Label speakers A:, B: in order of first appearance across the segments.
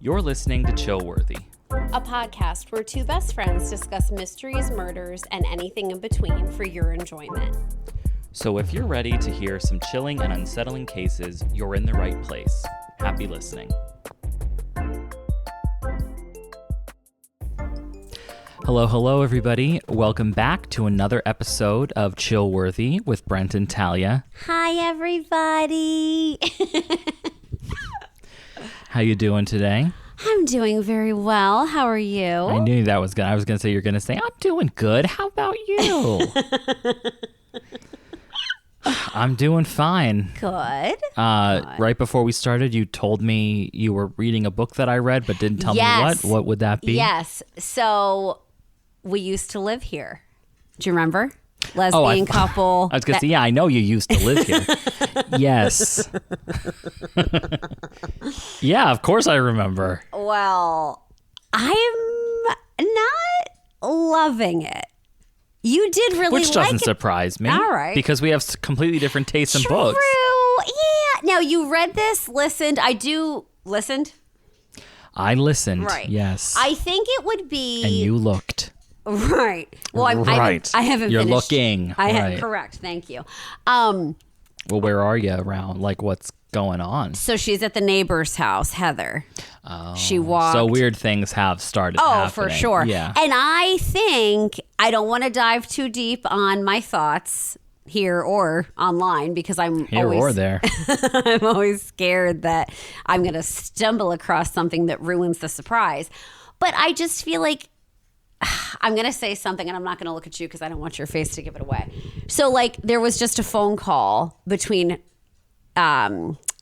A: You're listening to Chillworthy,
B: a podcast where two best friends discuss mysteries, murders, and anything in between for your enjoyment.
A: So if you're ready to hear some chilling and unsettling cases, you're in the right place. Happy listening. Hello, everybody. Welcome back to another episode of Chillworthy with Brent and Talia.
B: Hi, everybody.
A: How you doing today?
B: I'm doing very well. How are you?
A: I knew that was good. I was going to say you're going to say, I'm doing good. How about you? I'm doing fine.
B: Good.
A: Right before we started, you told me you were reading a book that I read, but didn't tell me what. What would that be?
B: Yes. So we used to live here. Do you remember? Lesbian couple.
A: I was going to say, yeah, I know you used to live here. Yes. Yeah, of course I remember.
B: Well, I'm not loving it. You did really like it.
A: Which doesn't surprise me.
B: All right.
A: Because we have completely different tastes in books.
B: True. Yeah. Now, you read this, listened. Listened?
A: I listened.
B: Right.
A: Yes.
B: I think it would be.
A: And you looked.
B: Right. Well,
A: right.
B: I haven't
A: You're
B: finished.
A: looking.
B: Right. Correct. Thank you.
A: Well, where are you around? Like, what's going on?
B: So she's at the neighbor's house, Heather.
A: Oh.
B: She walked.
A: So weird things have started happening.
B: For sure.
A: Yeah.
B: And I think I don't want to dive too deep on my thoughts here or online because I'm
A: there.
B: I'm always scared that I'm going to stumble across something that ruins the surprise. But I just feel like I'm going to say something and I'm not going to look at you because I don't want your face to give it away. So like there was just a phone call between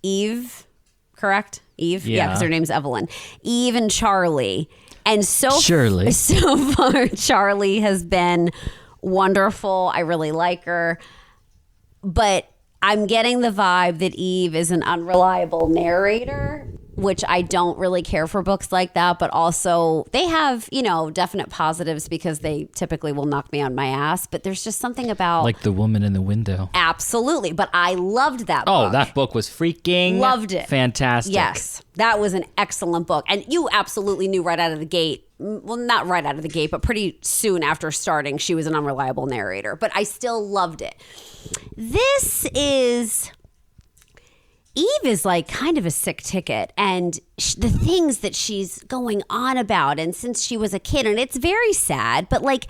B: Eve, correct? Eve? Yeah, because her name's Evelyn. Eve and Charlie. And so far, Charlie has been wonderful. I really like her. But I'm getting the vibe that Eve is an unreliable narrator, which I don't really care for books like that. But also they have, definite positives because they typically will knock me on my ass. But there's just something about...
A: Like The Woman in the Window.
B: Absolutely. But I loved that book.
A: Oh, that book was freaking...
B: Loved it.
A: Fantastic.
B: Yes. That was an excellent book. And you absolutely knew right out of the gate. Well, not right out of the gate, but pretty soon after starting, she was an unreliable narrator. But I still loved it. This is... Eve is like kind of a sick ticket, and the things that she's going on about, and since she was a kid, and it's very sad, but like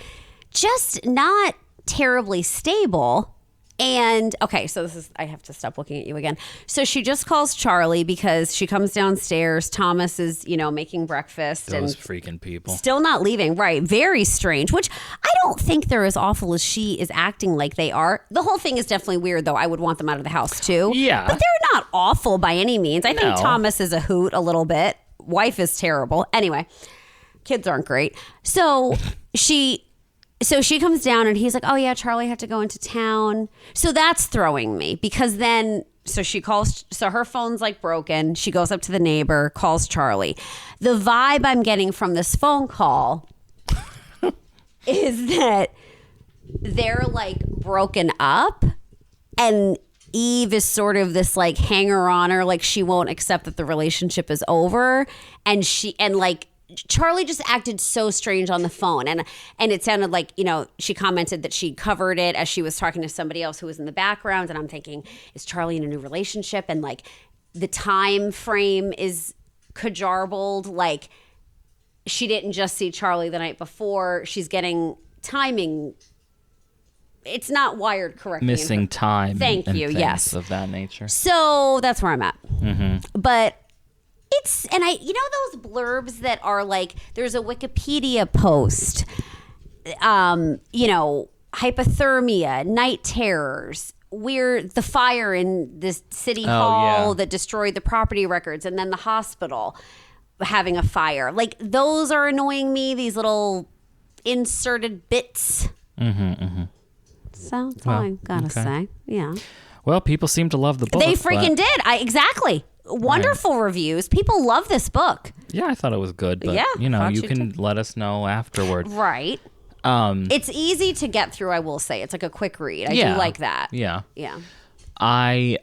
B: just not terribly stable. And okay, so I have to stop looking at you again. So she just calls Charlie because she comes downstairs. Thomas is, making breakfast.
A: Those
B: and
A: freaking people.
B: Still not leaving. Right. Very strange, which I don't think they're as awful as she is acting like they are. The whole thing is definitely weird, though. I would want them out of the house, too.
A: Yeah.
B: But they're not awful by any means. I think
A: No.
B: Thomas is a hoot a little bit. Wife is terrible. Anyway, kids aren't great. So she comes down and he's like, oh yeah, Charlie had to go into town. So that's throwing me because then, so she calls, so her phone's like broken. She goes up to the neighbor, calls Charlie. The vibe I'm getting from this phone call is that they're like broken up and Eve is sort of this like hanger-oner, like she won't accept that the relationship is over. And Charlie just acted so strange on the phone. And it sounded like, she commented that she covered it as she was talking to somebody else who was in the background. And I'm thinking, is Charlie in a new relationship? And like the time frame is cajarbled. Like she didn't just see Charlie the night before. She's getting timing. It's not wired correctly.
A: Missing time.
B: Thank you.
A: Things
B: Yes.
A: of that nature.
B: So that's where I'm at.
A: Mm-hmm.
B: But it's, and those blurbs that are like, there's a Wikipedia post, hypothermia, night terrors, the fire in this city hall that destroyed the property records, and then the hospital having a fire. Like, those are annoying me, these little inserted bits. So that's all I gotta say. Yeah.
A: Well, people seem to love the book.
B: They freaking did. Exactly. Wonderful reviews. People love this book.
A: Yeah, I thought it was good, but you can let us know afterward.
B: Right. It's easy to get through, I will say. It's like a quick read. I do like that.
A: Yeah.
B: Yeah.
A: I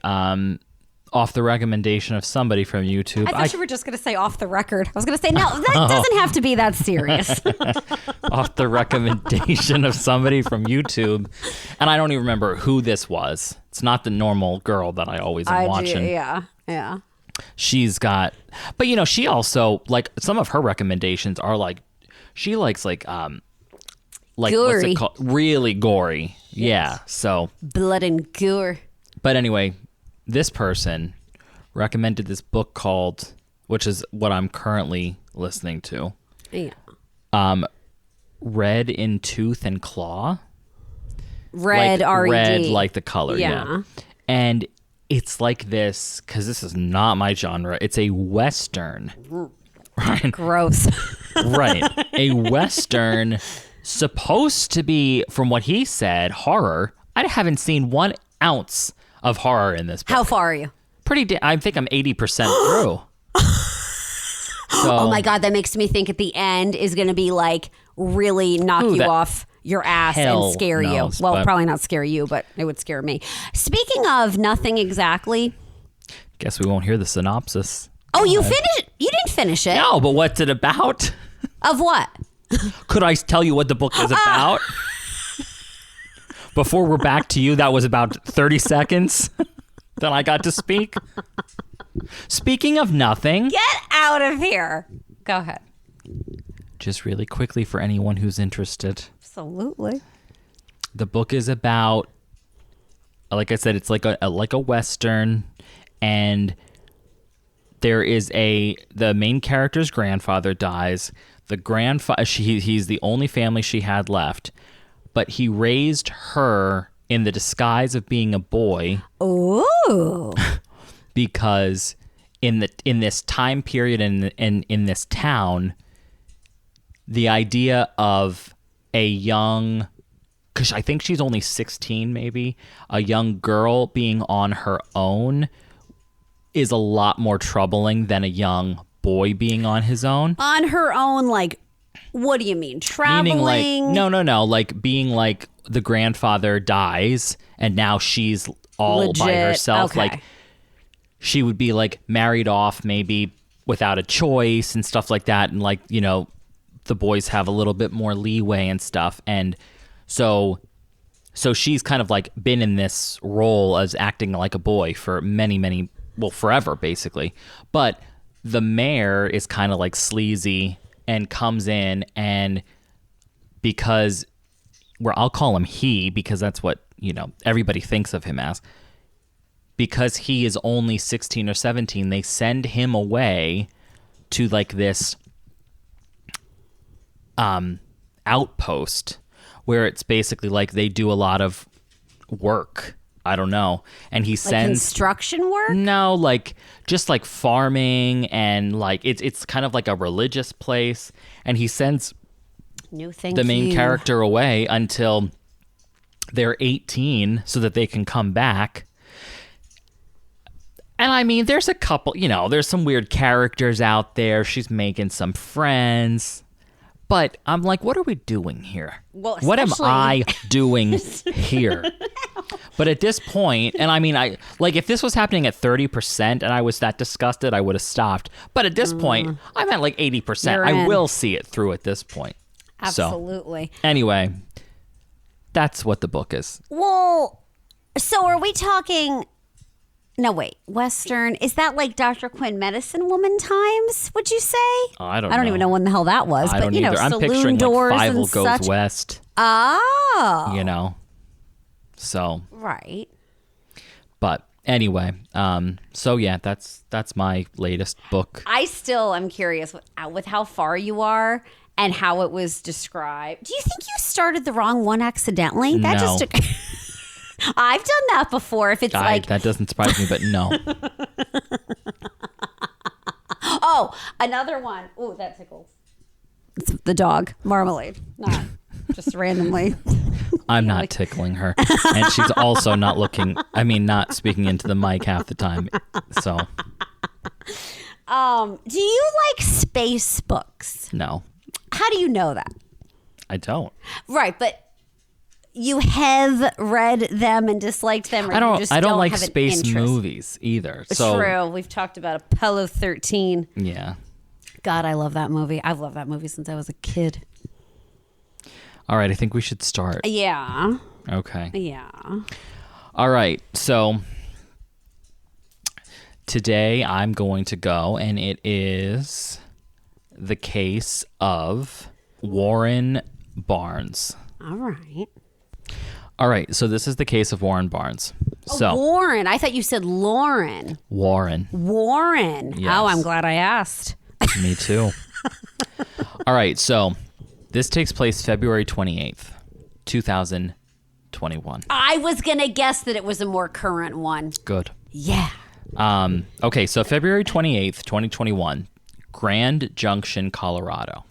A: off the recommendation of somebody from YouTube.
B: I thought you were just going to say off the record. I was going to say, no, that doesn't have to be that serious.
A: Off the recommendation of somebody from YouTube. And I don't even remember who this was. It's not the normal girl that I always am watching.
B: Yeah.
A: She's got, but you know, she also, like, some of her recommendations are like, she likes like gory. What's it called? Really gory. Yes. Yeah. So
B: blood and gore.
A: But anyway, this person recommended this book called, which is what I'm currently listening to. Yeah. Red in Tooth and Claw.
B: Red, like R-E-D.
A: Red like the color, yeah. And it's like this, because this is not my genre. It's a Western. Right?
B: Gross.
A: Right. A Western supposed to be, from what he said, horror. I haven't seen 1 ounce of horror in this book.
B: How far are you?
A: I think I'm 80% through. So,
B: oh my God, that makes me think at the end is going to be like really knock you off your ass and scare you. Well, probably not scare you, but it would scare me. Speaking of nothing exactly.
A: Guess we won't hear the synopsis.
B: Oh, you finished? You didn't finish it.
A: No, but what's it about?
B: Of what?
A: Could I tell you what the book is about? Before we're back to you, that was about 30 seconds that I got to speak. Speaking of nothing.
B: Get out of here. Go ahead.
A: Just really quickly for anyone who's interested.
B: Absolutely.
A: The book is about, like I said, it's like a Western, and there is the main character's grandfather dies. The grandfather, he's the only family she had left, but he raised her in the disguise of being a boy.
B: Ooh.
A: Because in this time period and in this town, the idea of a young, because I think she's only 16 maybe, a young girl being on her own is a lot more troubling than a young boy being on his own.
B: On her own, like, what do you mean? Traveling?
A: Meaning like, no, like being like the grandfather dies and now she's all legit, by herself.
B: Okay.
A: Like she would be like married off maybe without a choice and stuff like that. And like, you know, the boys have a little bit more leeway and stuff. And so she's kind of like been in this role as acting like a boy for many, well, forever basically. But the mayor is kind of like sleazy and comes in, and because I'll call him he, because that's what, you know, everybody thinks of him as, because he is only 16 or 17, they send him away to like this outpost where it's basically like they do a lot of work. I don't know. And he sends...
B: Like construction work?
A: No, like just like farming, and like it's kind of like a religious place. And he sends the main character away until they're 18 so that they can come back. And I mean, there's a couple, you know, there's some weird characters out there. She's making some friends. But I'm like, what are we doing here?
B: Well,
A: what am I doing here? But at this point, and I mean, if this was happening at 30% and I was that disgusted, I would have stopped. But at this point, I'm at like 80%. I will see it through at this point.
B: Absolutely.
A: So, anyway, that's what the book is.
B: Well, so are we talking... No, wait. Western. Is that like Dr. Quinn Medicine Woman times, would you say?
A: I don't know.
B: I don't even know when the hell that was.
A: I
B: But,
A: don't
B: you know,
A: either. I'm
B: saloon
A: picturing
B: doors
A: like
B: and
A: Fievel Goes
B: such.
A: West.
B: Oh.
A: You know? So.
B: Right.
A: But anyway, so yeah, that's my latest book.
B: I still am curious with how far you are and how it was described. Do you think you started the wrong one accidentally? That
A: No.
B: just took... I've done that before. If it's like...
A: That doesn't surprise me, but no.
B: Oh, another one. Oh, that tickles. It's the dog. Marmalade. Not just randomly.
A: I'm not tickling her. And she's also not not speaking into the mic half the time. So.
B: Do you like space books?
A: No.
B: How do you know that?
A: I don't.
B: Right, but you have read them and disliked them, or
A: I don't.
B: you just
A: I don't like
B: have an
A: space
B: interest.
A: movies either. So
B: True. We've talked about Apollo 13.
A: yeah.
B: God, I love that movie. I've loved that movie since I was a kid.
A: All right. I think we should start.
B: Yeah.
A: Okay.
B: Yeah.
A: All right. So today I'm going to go, and it is the case of Warren Barnes.
B: All right.
A: All right. So this is the case of Warren Barnes. So
B: Warren. I thought you said Lauren.
A: Warren.
B: Warren.
A: Yes.
B: Oh, I'm glad I asked.
A: Me too. All right. So this takes place February 28th, 2021.
B: I was going to guess that it was a more current one.
A: Good.
B: Yeah.
A: Okay. So February 28th, 2021, Grand Junction, Colorado.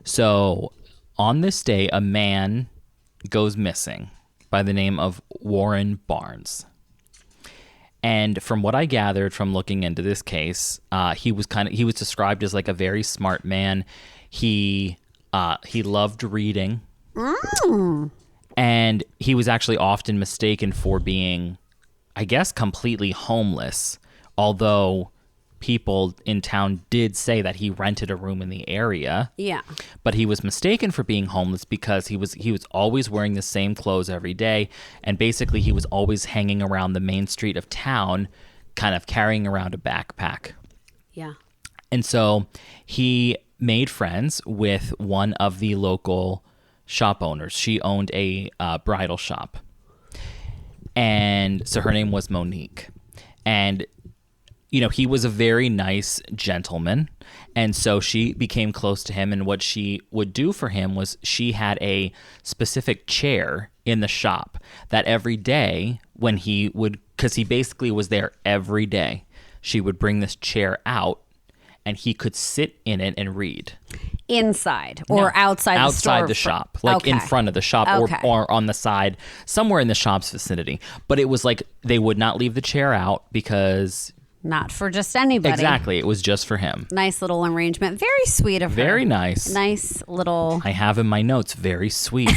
A: So on this day, a man goes missing by the name of Warren Barnes. And from what I gathered from looking into this case, he was described as like a very smart man. He loved reading. And he was actually often mistaken for being, I guess, completely homeless, although people in town did say that he rented a room in the area.
B: Yeah.
A: But he was mistaken for being homeless because he was always wearing the same clothes every day, and basically he was always hanging around the main street of town, kind of carrying around a backpack.
B: Yeah.
A: And so he made friends with one of the local shop owners. She owned a bridal shop. And so her name was Monique. And you know, he was a very nice gentleman, and so she became close to him, and what she would do for him was she had a specific chair in the shop that every day when he would, because he basically was there every day, she would bring this chair out, and he could sit in it and read.
B: Inside or outside the store?
A: Outside the shop, like in front of the shop or on the side, somewhere in the shop's vicinity. But it was like they would not leave the chair out because...
B: Not for just anybody.
A: Exactly. It was just for him.
B: Nice little arrangement. Very sweet of her.
A: Very nice.
B: Nice little...
A: I have in my notes, very sweet.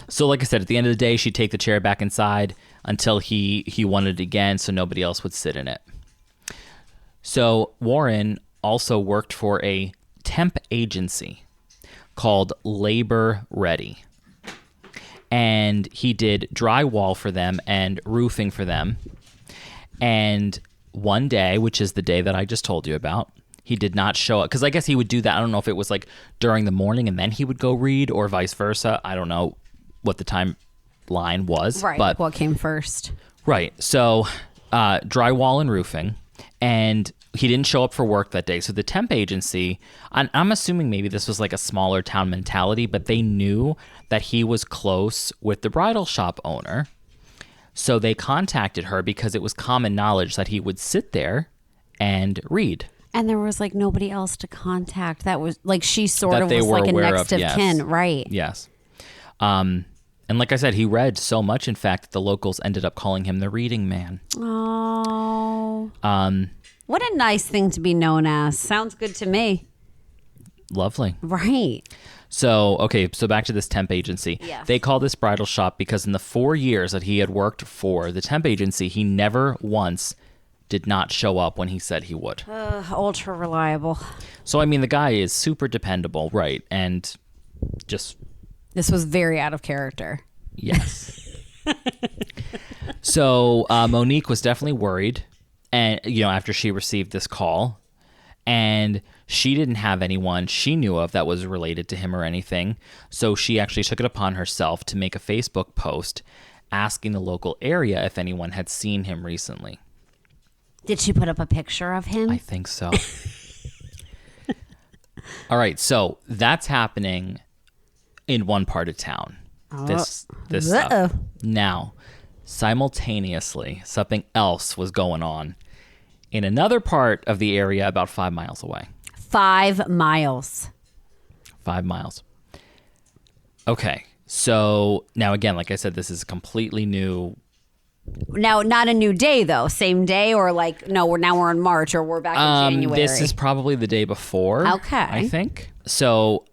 A: So like I said, at the end of the day, she'd take the chair back inside until he wanted it again so nobody else would sit in it. So Warren also worked for a temp agency called Labor Ready. And he did drywall for them and roofing for them. And one day, which is the day that I just told you about, he did not show up. Because I guess he would do that. I don't know if it was like during the morning and then he would go read or vice versa. I don't know what the timeline was.
B: Right.
A: But,
B: what came first?
A: Right. So drywall and roofing. And he didn't show up for work that day. So the temp agency, I'm assuming maybe this was like a smaller town mentality, but they knew that he was close with the bridal shop owner. So they contacted her because it was common knowledge that he would sit there and read.
B: And there was like nobody else to contact. That was like she sort
A: That
B: of
A: they
B: was
A: were
B: like a
A: aware
B: next
A: of,
B: of
A: yes.
B: kin. Right.
A: Yes. And like I said, he read so much, in fact, that the locals ended up calling him the reading man.
B: Oh. What a nice thing to be known as. Sounds good to me.
A: Lovely.
B: Right.
A: So, okay, so back to this temp agency.
B: Yes.
A: They called this bridal shop because in the 4 years that he had worked for the temp agency, he never once did not show up when he said he would.
B: Ultra reliable.
A: So, I mean, the guy is super dependable, right? And just...
B: This was very out of character.
A: Yes. So, Monique was definitely worried, and after she received this call, and she didn't have anyone she knew of that was related to him or anything. So she actually took it upon herself to make a Facebook post asking the local area if anyone had seen him recently.
B: Did she put up a picture of him?
A: I think so. All right, so that's happening in one part of town. This stuff. Now, simultaneously, something else was going on in another part of the area about 5 miles away.
B: 5 miles.
A: 5 miles. Okay. So now again, like I said, this is completely new.
B: Now, not a new day though. Same day, or like no, we're in March, or we're back in January.
A: This is probably the day before.
B: Okay.
A: I think. So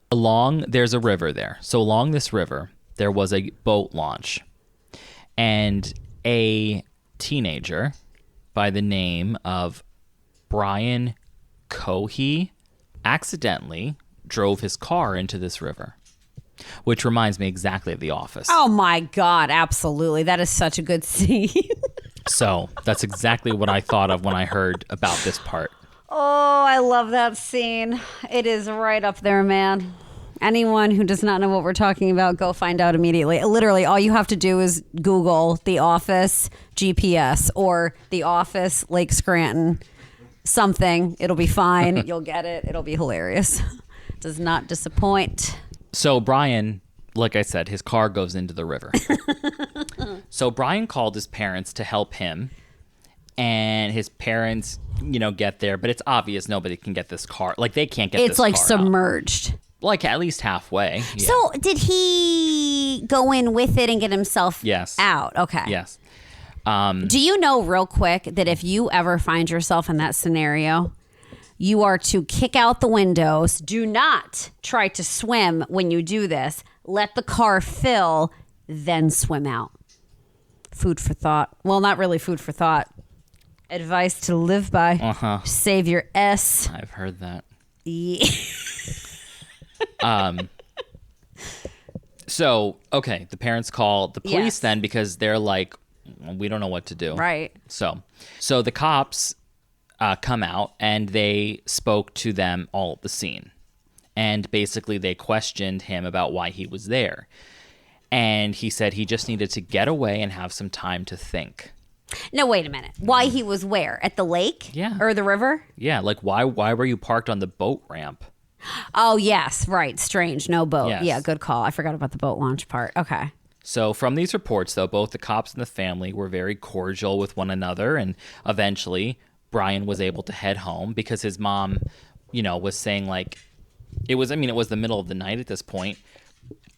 A: There's a river there. So along this river, there was a boat launch. And a teenager by the name of Brian Cohee accidentally drove his car into this river, which reminds me exactly of The Office.
B: Oh my God, absolutely. That is such a good scene.
A: So that's exactly what I thought of when I heard about this part.
B: Oh, I love that scene. It is right up there, man. Anyone who does not know what we're talking about, go find out immediately. Literally, all you have to do is Google The Office GPS or The Office Lake Scranton. Something. It'll be fine. You'll get it. It'll be hilarious. Does not disappoint.
A: So Brian, like I said, his car goes into the river. So Brian called his parents to help him. And his parents, get there. But it's obvious nobody can get this car. Like, they can't get this car
B: It's like submerged.
A: out. Like, at least halfway. Yeah.
B: So did he go in with it and get himself out? Okay.
A: Yes.
B: Do you know real quick that if you ever find yourself in that scenario, you are to kick out the windows. Do not try to swim when you do this. Let the car fill, then swim out. Food for thought. Well, not really food for thought. Advice to live by.
A: Uh-huh.
B: Save your S.
A: I've heard that.
B: Yeah.
A: So, okay, the parents call the police then because they're like, we don't know what to do.
B: Right.
A: So the cops come out and they spoke to them all at the scene. And basically they questioned him about why he was there. And he said he just needed to get away and have some time to think.
B: No, wait a minute. Why he was where? At the lake?
A: Yeah.
B: Or the river?
A: Yeah, like why were you parked on the boat ramp?
B: Oh, yes. Right. Strange. No boat.
A: Yes.
B: Yeah, good call. I forgot about the boat launch part. Okay.
A: So from these reports, though, both the cops and the family were very cordial with one another. And eventually, Brian was able to head home because his mom, was saying like, it was the middle of the night at this point.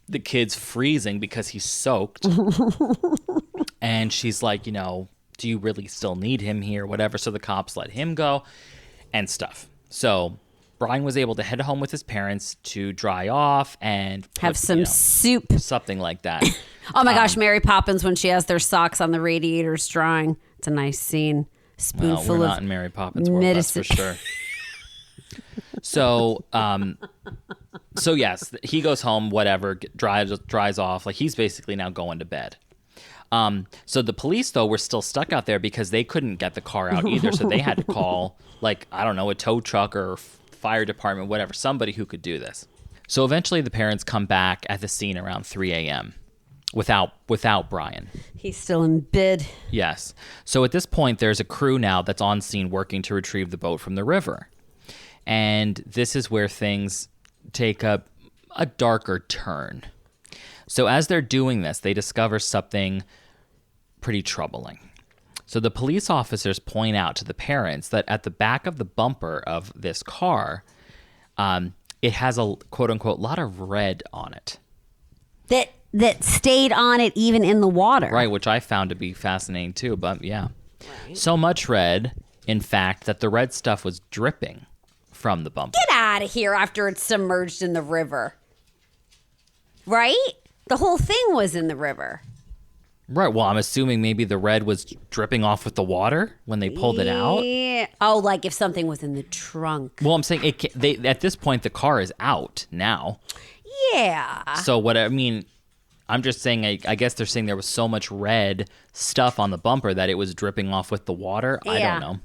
A: The kid's freezing because he's soaked. And she's like, do you really still need him here? Whatever. So the cops let him go and stuff. So Brian was able to head home with his parents to dry off and
B: have some soup.
A: Something like that.
B: Oh my gosh, Mary Poppins when she has their socks on the radiators drying. It's a nice scene. Spoonful
A: we're
B: of
A: not in Mary Poppins world,
B: medicine.
A: that's for sure. So yes, he goes home, whatever, dries off. Like he's basically now going to bed. So the police, though, were still stuck out there because they couldn't get the car out either. So they had to call, like, I don't know, a tow truck or fire department, whatever, somebody who could do this. So eventually the parents come back at the scene around 3 a.m. without Brian.
B: He's still in bed.
A: Yes. So at this point, there's a crew now that's on scene working to retrieve the boat from the river. And this is where things take a darker turn. So as they're doing this, they discover something pretty troubling. So the police officers point out to the parents that at the back of the bumper of this car, it has a quote-unquote lot of red on it.
B: That stayed on it even in the water.
A: Right, which I found to be fascinating too, but yeah. Right. So much red, in fact, that the red stuff was dripping from the bumper.
B: Get out of here after it's submerged in the river. Right? The whole thing was in the river.
A: Right. Well, I'm assuming maybe the red was dripping off with the water when they pulled it out.
B: Oh, like if something was in the trunk.
A: Well, I'm saying at this point the car is out now.
B: Yeah.
A: So I'm just saying. I guess they're saying there was so much red stuff on the bumper that it was dripping off with the water.
B: Yeah.
A: I don't know.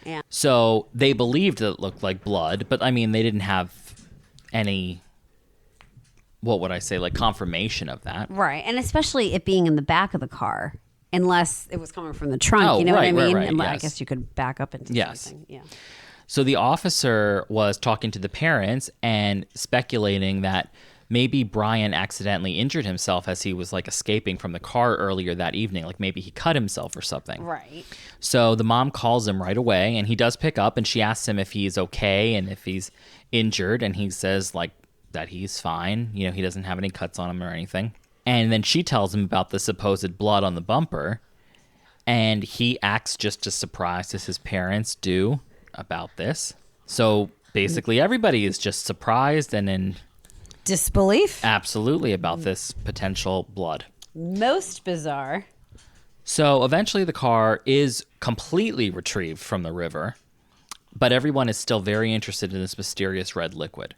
B: Yeah.
A: So they believed that it looked like blood, but they didn't have any. What would I say? Like confirmation of that.
B: Right. And especially it being in the back of the car, unless it was coming from the trunk.
A: Oh,
B: you know what I mean?
A: Right,
B: and
A: yes.
B: I guess you could back up into something. Yeah.
A: So the officer was talking to the parents and speculating that maybe Brian accidentally injured himself as he was like escaping from the car earlier that evening. Like maybe he cut himself or something.
B: Right.
A: So the mom calls him right away and he does pick up and she asks him if he's okay and if he's injured. And he says like, that he's fine. He doesn't have any cuts on him or anything. And then she tells him about the supposed blood on the bumper. And he acts just as surprised as his parents do about this. So basically everybody is just surprised and in
B: Disbelief?
A: Absolutely, about this potential blood.
B: Most bizarre.
A: So eventually the car is completely retrieved from the river, but everyone is still very interested in this mysterious red liquid.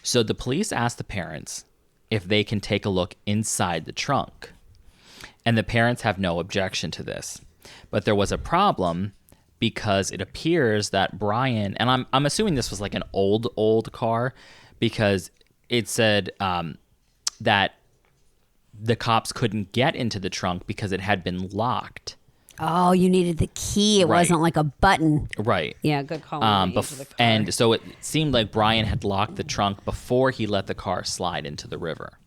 A: So the police ask the parents if they can take a look inside the trunk. And the parents have no objection to this. But there was a problem because it appears that Brian, and I'm assuming this was like an old car, because it said that the cops couldn't get into the trunk because it had been locked.
B: Oh, you needed the key. It
A: Right.
B: wasn't like a button.
A: Right.
B: Yeah, good call.
A: And so it seemed like Brian had locked the trunk before he let the car slide into the river.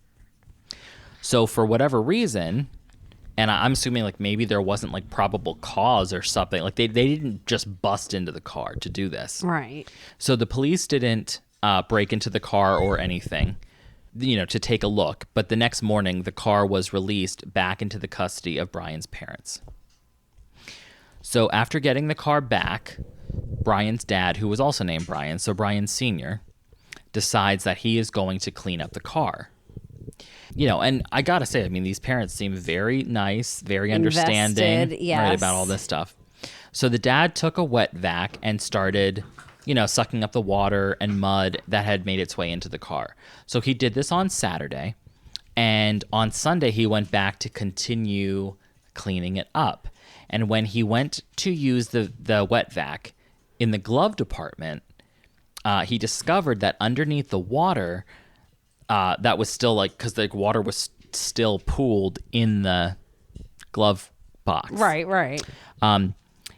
A: So for whatever reason, and I'm assuming like maybe there wasn't like probable cause or something, like they didn't just bust into the car to do this.
B: Right.
A: So the police didn't break into the car or anything, to take a look. But the next morning, the car was released back into the custody of Brian's parents. So after getting the car back, Brian's dad, who was also named Brian, so Brian Sr., decides that he is going to clean up the car. And I gotta say, I mean, these parents seem very nice, very understanding,
B: Invested, yes.
A: right, about all this stuff. So the dad took a wet vac and started, sucking up the water and mud that had made its way into the car. So he did this on Saturday, and on Sunday he went back to continue cleaning it up. And when he went to use the wet vac in the glove department, he discovered that underneath the water, that was still because the water was still pooled in the glove box.
B: Right.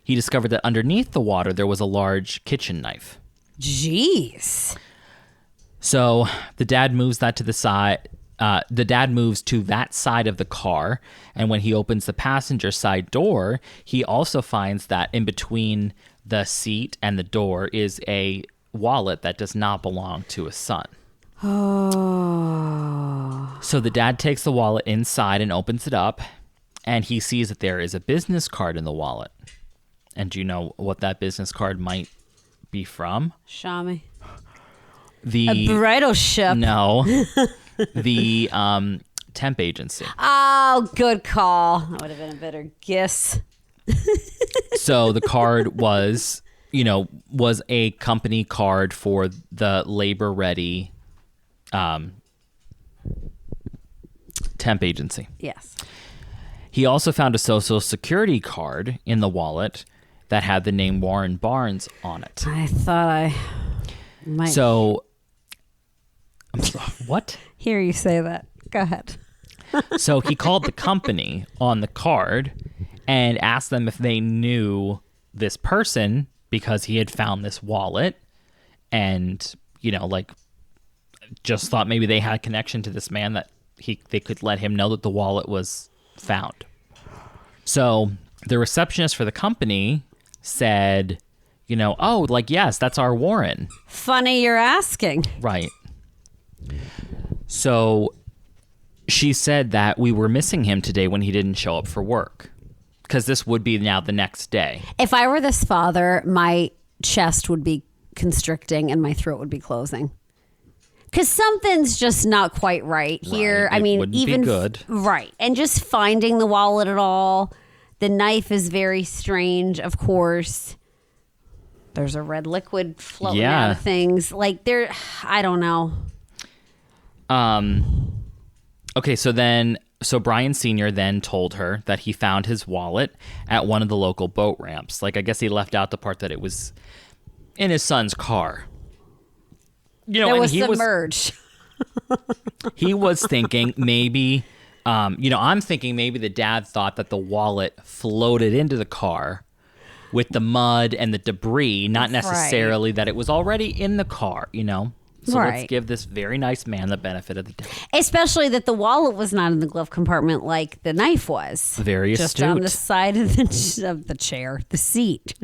A: He discovered that underneath the water, there was a large kitchen knife.
B: Jeez.
A: So the dad moves that to the side. The dad moves to that side of the car. And when he opens the passenger side door, he also finds that in between the seat and the door is a wallet that does not belong to his son.
B: Oh.
A: So the dad takes the wallet inside and opens it up, and he sees that there is a business card in the wallet. And do you know what that business card might be from?
B: Shami.
A: A
B: bridal shop.
A: No. The temp agency.
B: Oh, good call. That would have been a better guess.
A: So the card was a company card for the labor ready temp agency.
B: Yes.
A: He also found a social security card in the wallet that had the name Warren Barnes on it.
B: I thought I might
A: what?
B: hear you say that. Go ahead.
A: So he called the company on the card and asked them if they knew this person because he had found this wallet and, just thought maybe they had a connection to this man that they could let him know that the wallet was found. So the receptionist for the company said, yes, that's our Warren.
B: Funny you're asking.
A: Right. So she said that we were missing him today when he didn't show up for work, because this would be now the next day.
B: If I were this father, my chest would be constricting and my throat would be closing. Because something's just not quite right here.
A: Right.
B: I mean,
A: wouldn't
B: even
A: be good.
B: Right. And just finding the wallet at all. The knife is very strange, of course. There's a red liquid floating out of things. I don't know.
A: Okay, so Brian Sr. then told her that he found his wallet at one of the local boat ramps. I guess he left out the part that it was in his son's car.
B: It was submerged.
A: He was thinking maybe, I'm thinking maybe the dad thought that the wallet floated into the car with the mud and the debris, not necessarily that it was already in the car, So let's give this very nice man the benefit of the doubt. Especially
B: that the wallet was not in the glove compartment like the knife was.
A: Very astute.
B: Just on the side of the chair, the seat.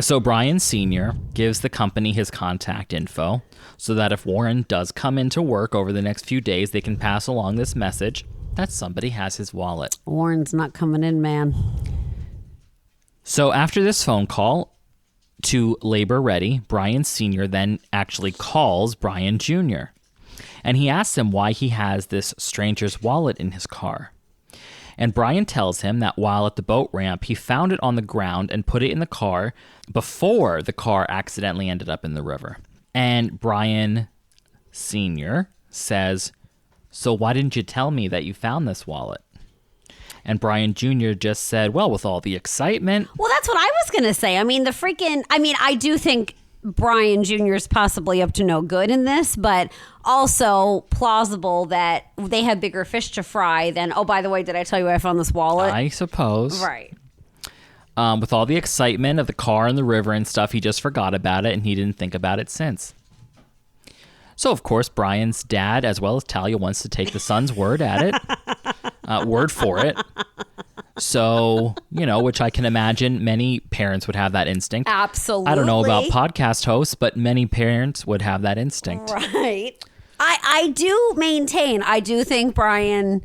A: So Brian Sr. gives the company his contact info so that if Warren does come into work over the next few days, they can pass along this message that somebody has his wallet.
B: Warren's not coming in, man.
A: So after this phone call to Labor Ready, Brian Sr. then actually calls Brian Jr. And he asks him why he has this stranger's wallet in his car. And Brian tells him that while at the boat ramp, he found it on the ground and put it in the car before the car accidentally ended up in the river. And Brian Sr. says, "So why didn't you tell me that you found this wallet?" And Brian Jr. just said, "Well, with all the excitement."
B: Well, that's what I was going to say. I mean, I do think Brian Jr. is possibly up to no good in this, but also plausible that they have bigger fish to fry than, oh, by the way, did I tell you I found this wallet?
A: I suppose.
B: Right.
A: With all the excitement of the car and the river and stuff, he just forgot about it, and he didn't think about it since. So, of course, Brian's dad, as well as Talia, wants to take the son's word for it. So, which I can imagine many parents would have that instinct.
B: Absolutely.
A: I don't know about podcast hosts, but many parents would have that instinct.
B: Right. I do maintain, I do think Brian,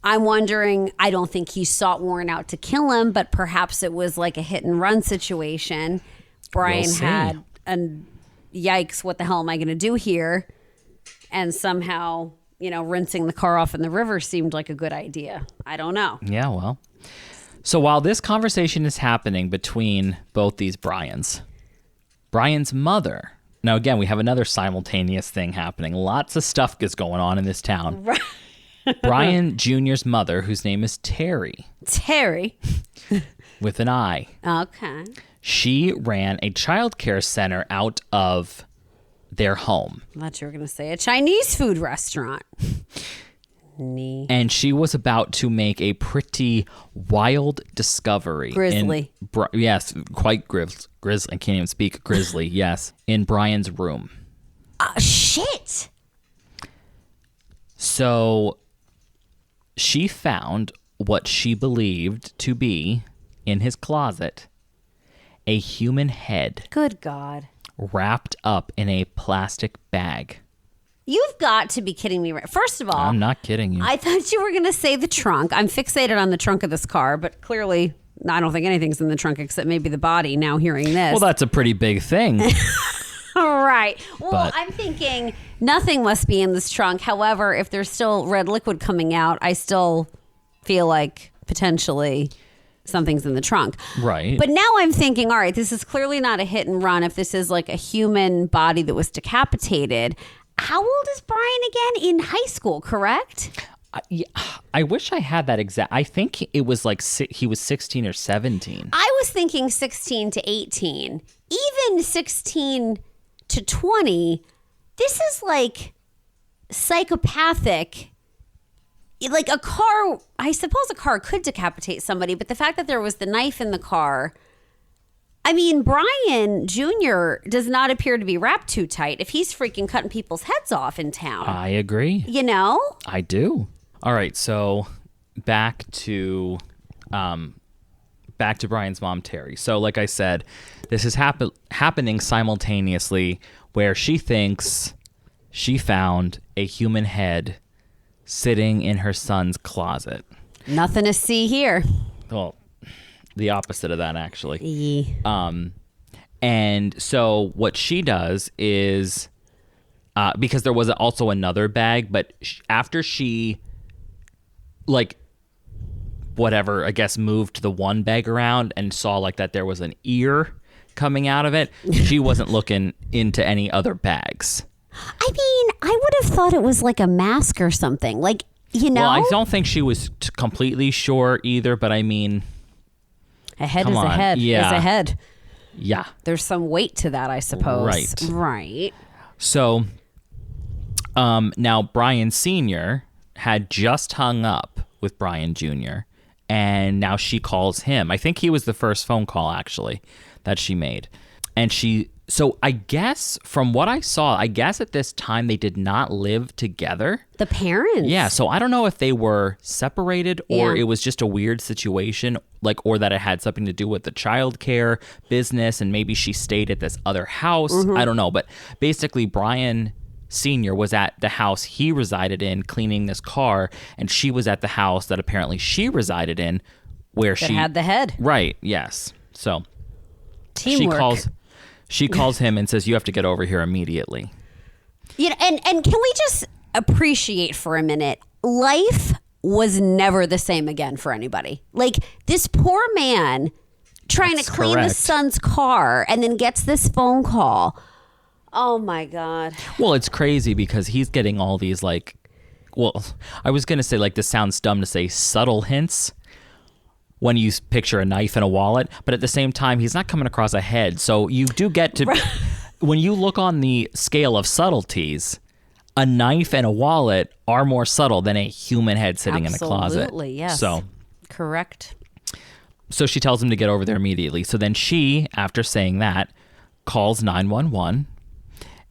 B: I'm wondering, I don't think he sought Warren out to kill him, but perhaps it was like a hit and run situation. Brian had yikes, what the hell am I going to do here? And somehow, rinsing the car off in the river seemed like a good idea. I don't know.
A: Yeah, well. So while this conversation is happening between both these Brian's mother, now again, we have another simultaneous thing happening. Lots of stuff is going on in this town.
B: Right.
A: Brian Jr.'s mother, whose name is Terry.
B: Terry.
A: With an I.
B: Okay.
A: She ran a child care center out of their home.
B: I thought you were going to say a Chinese food restaurant.
A: And she was about to make a pretty wild discovery.
B: Grisly.
A: Yes, quite grisly. I can't even speak. Grisly, yes. In Brian's room.
B: Shit.
A: So she found what she believed to be, in his closet, a human head.
B: Good God.
A: Wrapped up in a plastic bag.
B: You've got to be kidding me. First of all,
A: I'm not kidding you.
B: I thought you were going to say the trunk. I'm fixated on the trunk of this car, but clearly I don't think anything's in the trunk except maybe the body now hearing this.
A: Well, that's a pretty big thing.
B: All right. Well,
A: But
B: I'm thinking nothing must be in this trunk. However, if there's still red liquid coming out, I still feel like potentially something's in the trunk.
A: Right.
B: But now I'm thinking, all right, this is clearly not a hit and run. If this is like a human body that was decapitated, how old is Brian again? In high school, correct?
A: I wish I had that exact. I think it was like he was 16 or 17.
B: I was thinking 16 to 18. Even 16 to 20. This is like psychopathic. Like a car, I suppose a car could decapitate somebody, but the fact that there was the knife in the car, I mean, Brian Jr. does not appear to be wrapped too tight if he's freaking cutting people's heads off in town.
A: I agree.
B: I
A: do. All right, so back to Brian's mom, Terry. So like I said, this is happening simultaneously where she thinks she found a human head sitting in her son's closet.
B: Nothing to see here.
A: Well, the opposite of that, actually.
B: Yeah.
A: And so what she does is, because there was also another bag, but after she, like, whatever, I guess, moved the one bag around and saw like that there was an ear coming out of it, she wasn't looking into any other bags.
B: I mean, I would have thought it was like a mask or something. Like,
A: Well, I don't think she was completely sure either, but I mean,
B: a head is a head is a head.
A: Yeah.
B: There's some weight to that, I suppose. Right.
A: So, now Brian Sr. had just hung up with Brian Jr., and now she calls him. I think he was the first phone call, actually, that she made. And so I guess from what I saw, I guess at this time they did not live together.
B: The parents?
A: Yeah, so I don't know if they were separated or it was just a weird situation, like, or that it had something to do with the childcare business and maybe she stayed at this other house. Mm-hmm. I don't know, but basically Brian Sr. was at the house he resided in cleaning this car, and she was at the house that apparently she resided in where she
B: had the head.
A: Right, yes. So
B: teamwork.
A: She calls him and says, "You have to get over here immediately."
B: And can we just appreciate for a minute, life was never the same again for anybody. Like, this poor man trying to clean his son's car and then gets this phone call. Oh my God.
A: Well, it's crazy because he's getting all these like, well, I was going to say, like, this sounds dumb to say, subtle hints when you picture a knife and a wallet, but at the same time, he's not coming across a head. So you do get to, when you look on the scale of subtleties, a knife and a wallet are more subtle than a human head sitting in a closet.
B: Absolutely, yes.
A: So,
B: correct.
A: So she tells him to get over there immediately. So then she, after saying that, calls 911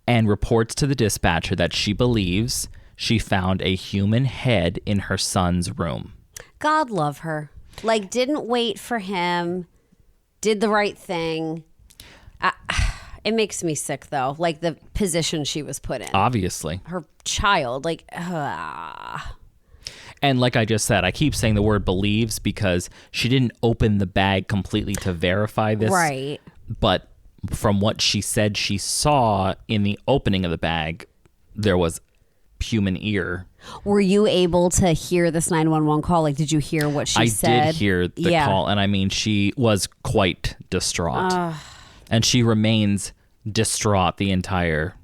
A: and reports to the dispatcher that she believes she found a human head in her son's room.
B: God love her. Like, didn't wait for him, did the right thing. It makes me sick, though, like the position she was put in.
A: Obviously.
B: Her child, like,
A: And like I just said, I keep saying the word believes because she didn't open the bag completely to verify this.
B: Right.
A: But from what she said she saw in the opening of the bag, there was human ear.
B: Were you able to hear this 911 call? Like, did you hear what she said?
A: I did hear the call, and I mean, she was quite distraught. And she remains distraught the entire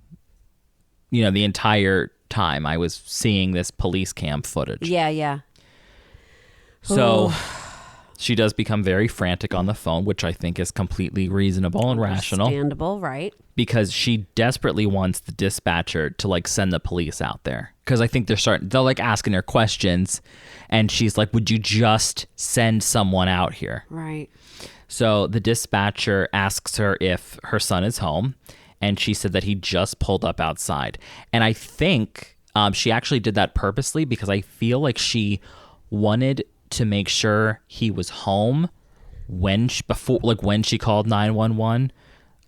A: time I was seeing this police cam footage.
B: Yeah.
A: So she does become very frantic on the phone, which I think is completely reasonable and rational.
B: Understandable, right?
A: Because she desperately wants the dispatcher to like send the police out there. Because I think they're like asking her questions, and she's like, would you just send someone out here?
B: Right.
A: So the dispatcher asks her if her son is home, and she said that he just pulled up outside. And I think she actually did that purposely because I feel like she wanted to make sure he was home when she called 911,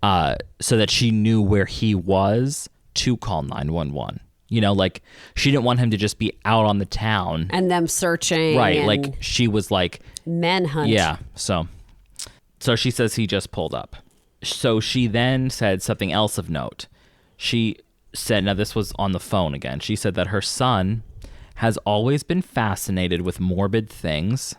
A: so that she knew where he was to call 911. You know, like she didn't want him to just be out on the town
B: and them searching.
A: Right, like she was like
B: manhunt.
A: Yeah, so she says he just pulled up. So she then said something else of note. She said, now this was on the phone again, she said that her son has always been fascinated with morbid things,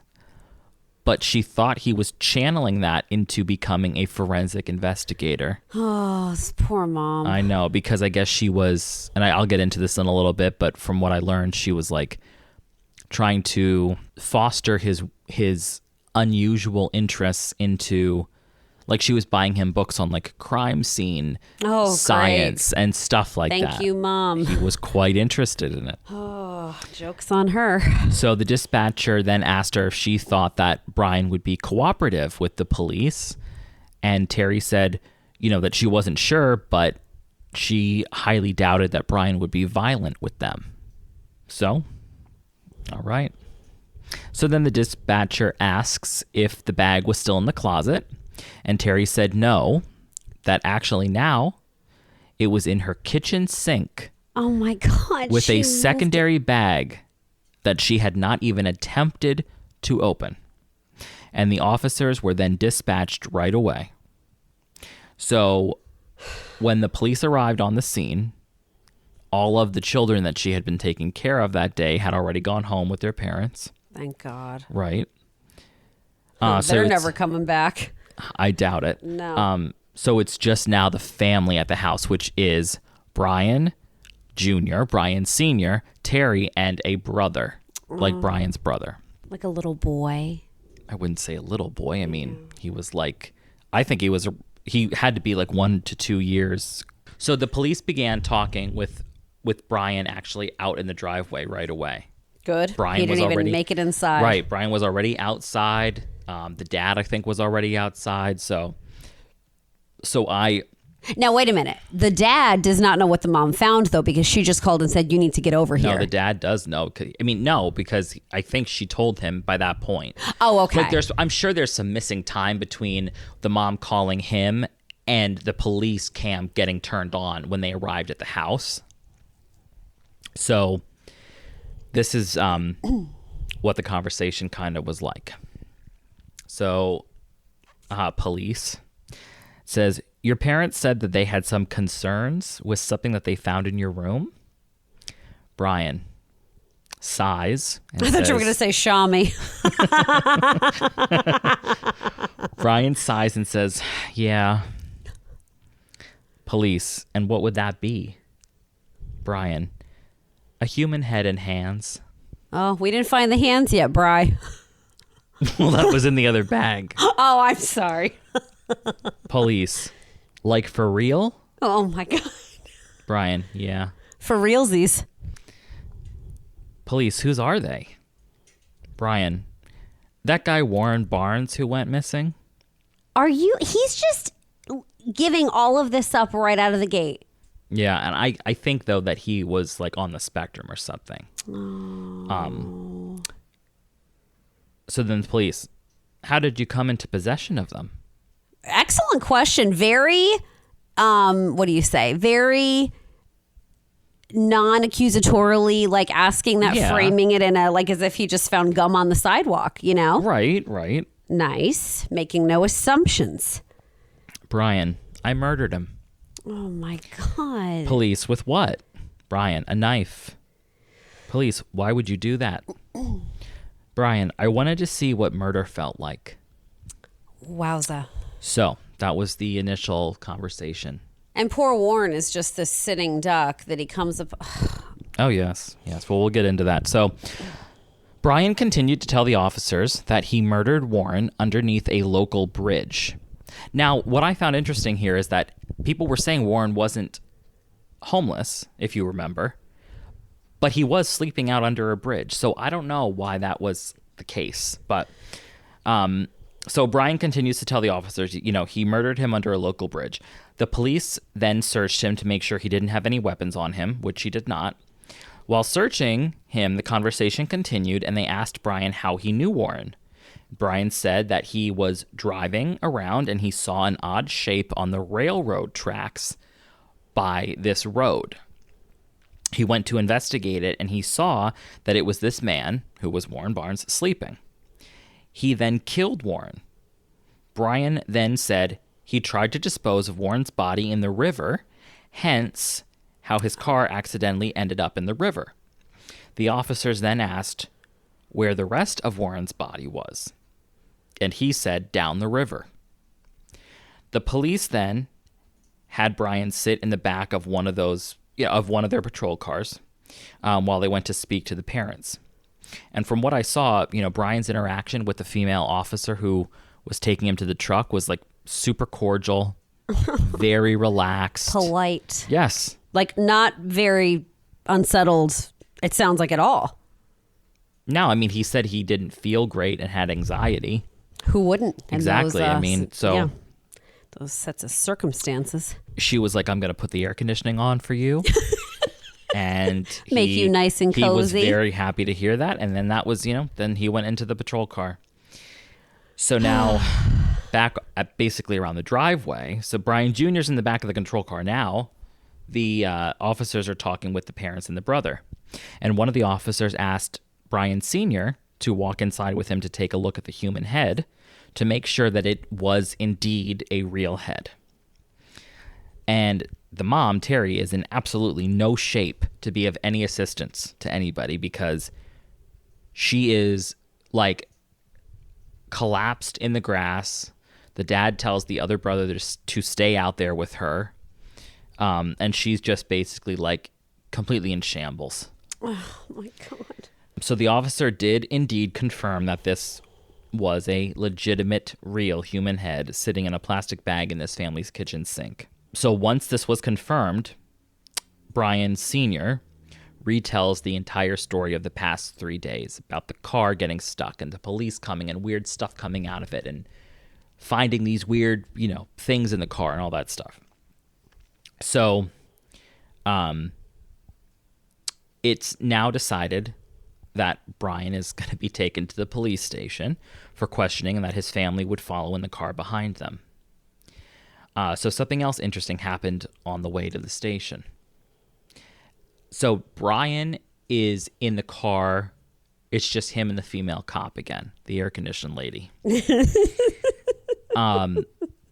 A: but she thought he was channeling that into becoming a forensic investigator.
B: Oh, this poor mom.
A: I know, because I guess she was, and I'll get into this in a little bit, but from what I learned, she was like trying to foster his unusual interests into, like she was buying him books on like crime scene science and stuff like that.
B: Thank you, Mom.
A: He was quite interested in it.
B: Oh, joke's on her.
A: So the dispatcher then asked her if she thought that Brian would be cooperative with the police. And Terry said, that she wasn't sure, but she highly doubted that Brian would be violent with them. So, all right. So then the dispatcher asks if the bag was still in the closet. And Terry said no, that actually now it was in her kitchen sink.
B: Oh my God.
A: With a secondary bag that she had not even attempted to open. And the officers were then dispatched right away. So when the police arrived on the scene, all of the children that she had been taking care of that day had already gone home with their parents.
B: Thank God.
A: Right.
B: They're never coming back.
A: I doubt it.
B: No.
A: So it's just now the family at the house, which is Brian Jr., Brian Sr., Terry, and a brother, like Brian's brother.
B: Like a little boy.
A: I wouldn't say a little boy. I mean, he was like, I think he had to be like 1 to 2 years. So the police began talking with Brian actually out in the driveway right away.
B: Good.
A: Brian
B: he didn't even make it inside.
A: Right. Brian was already outside. The dad, I think, was already outside. So
B: Now, wait a minute. The dad does not know what the mom found, though, because she just called and said, you need to get over here.
A: No, the dad does know. No, because I think she told him by that point.
B: Oh, okay.
A: But I'm sure there's some missing time between the mom calling him and the police cam getting turned on when they arrived at the house. So this is what the conversation kind of was like. So police says, your parents said that they had some concerns with something that they found in your room. Brian sighs. And
B: I thought you were going to say Shami.
A: Brian sighs and says, yeah. Police. And what would that be? Brian. A human head and hands.
B: Oh, we didn't find the hands yet, Bri.
A: Well, that was in the other bag.
B: Oh, I'm sorry.
A: Police. Like for real?
B: Oh, my God.
A: Brian. Yeah.
B: For realsies.
A: Police. Whose are they? Brian. That guy Warren Barnes who went missing?
B: He's just giving all of this up right out of the gate.
A: Yeah, and I think, though, that he was, like, on the spectrum or something. So then the police, how did you come into possession of them?
B: Excellent question. Very, what do you say? Very non-accusatorily, like asking that,
A: Yeah.
B: framing it in a, like as if he just found gum on the sidewalk, you know?
A: Right.
B: Nice. Making no assumptions.
A: Brian, I murdered him.
B: Oh, my God.
A: Police, with what? Brian, a knife. Police, why would you do that? Brian, I wanted to see what murder felt like.
B: Wowza.
A: So that was the initial conversation.
B: And poor Warren is just this sitting duck that he comes up.
A: Oh, yes. Well, we'll get into that. So Brian continued to tell the officers that he murdered Warren underneath a local bridge. Now, what I found interesting here is that people were saying Warren wasn't homeless, if you remember, but he was sleeping out under a bridge. So I don't know why that was the case. But so Brian continues to tell the officers, he murdered him under a local bridge. The police then searched him to make sure he didn't have any weapons on him, which he did not. While searching him, the conversation continued, and they asked Brian how he knew Warren. Brian said that he was driving around and he saw an odd shape on the railroad tracks by this road. He went to investigate it and he saw that it was this man, who was Warren Barnes, sleeping. He then killed Warren. Brian then said he tried to dispose of Warren's body in the river, hence how his car accidentally ended up in the river. The officers then asked where the rest of Warren's body was, and he said down the river. The police then had Brian sit in the back of one of their patrol cars while they went to speak to the parents. And from what I saw, Brian's interaction with the female officer who was taking him to the truck was like super cordial, very relaxed,
B: Polite.
A: Yes.
B: Like not very unsettled, it sounds like, at all.
A: No, I mean, he said he didn't feel great and had anxiety.
B: Who wouldn't?
A: Exactly.
B: Those sets of circumstances.
A: She was like, I'm going to put the air conditioning on for you. And
B: make you nice and cozy.
A: He was very happy to hear that. And then that was, then he went into the patrol car. So now back at basically around the driveway. So Brian Jr.'s in the back of the control car now. The officers are talking with the parents and the brother. And one of the officers asked Brian Sr. to walk inside with him to take a look at the human head to make sure that it was indeed a real head. And the mom, Terry, is in absolutely no shape to be of any assistance to anybody because she is like collapsed in the grass. The dad tells the other brother to stay out there with her. And she's just basically like completely in shambles.
B: Oh my God.
A: So the officer did indeed confirm that this was a legitimate, real human head sitting in a plastic bag in this family's kitchen sink. So once this was confirmed, Brian Sr. retells the entire story of the past 3 days about the car getting stuck and the police coming and weird stuff coming out of it and finding these weird, things in the car and all that stuff. So, it's now decided that Brian is going to be taken to the police station for questioning and that his family would follow in the car behind them. So something else interesting happened on the way to the station. So Brian is in the car. It's just him and the female cop again, the air-conditioned lady.